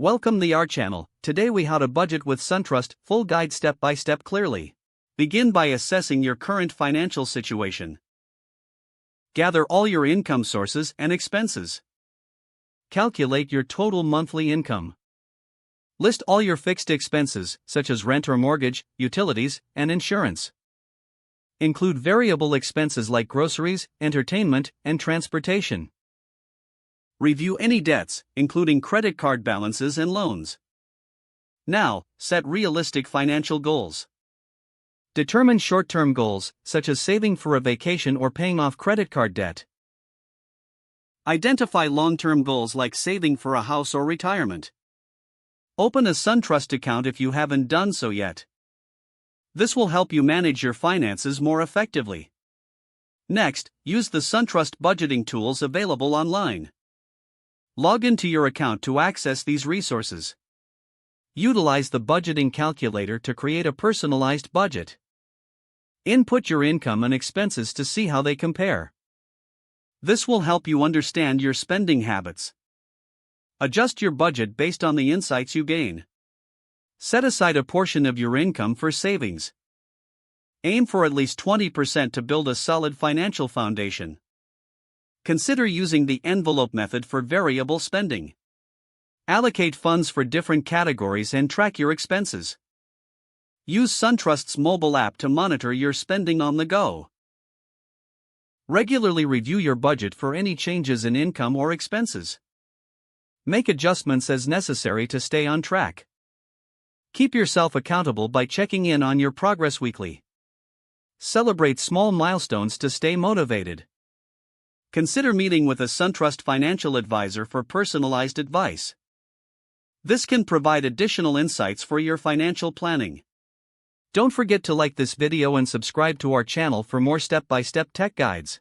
Welcome to our channel. Today we how to budget with SunTrust, full guide step by step clearly. Begin by assessing your current financial situation. Gather all your income sources and expenses. Calculate your total monthly income. List all your fixed expenses, such as rent or mortgage, utilities, and insurance. Include variable expenses like groceries, entertainment, and transportation. Review any debts, including credit card balances and loans. Now, set realistic financial goals. Determine short-term goals, such as saving for a vacation or paying off credit card debt. Identify long-term goals like saving for a house or retirement. Open a SunTrust account if you haven't done so yet. This will help you manage your finances more effectively. Next, use the SunTrust budgeting tools available online. Log into your account to access these resources. Utilize the budgeting calculator to create a personalized budget. Input your income and expenses to see how they compare. This will help you understand your spending habits. Adjust your budget based on the insights you gain. Set aside a portion of your income for savings. Aim for at least 20% to build a solid financial foundation. Consider using the envelope method for variable spending. Allocate funds for different categories and track your expenses. Use SunTrust's mobile app to monitor your spending on the go. Regularly review your budget for any changes in income or expenses. Make adjustments as necessary to stay on track. Keep yourself accountable by checking in on your progress weekly. Celebrate small milestones to stay motivated. Consider meeting with a SunTrust financial advisor for personalized advice. This can provide additional insights for your financial planning. Don't forget to like this video and subscribe to our channel for more step-by-step tech guides.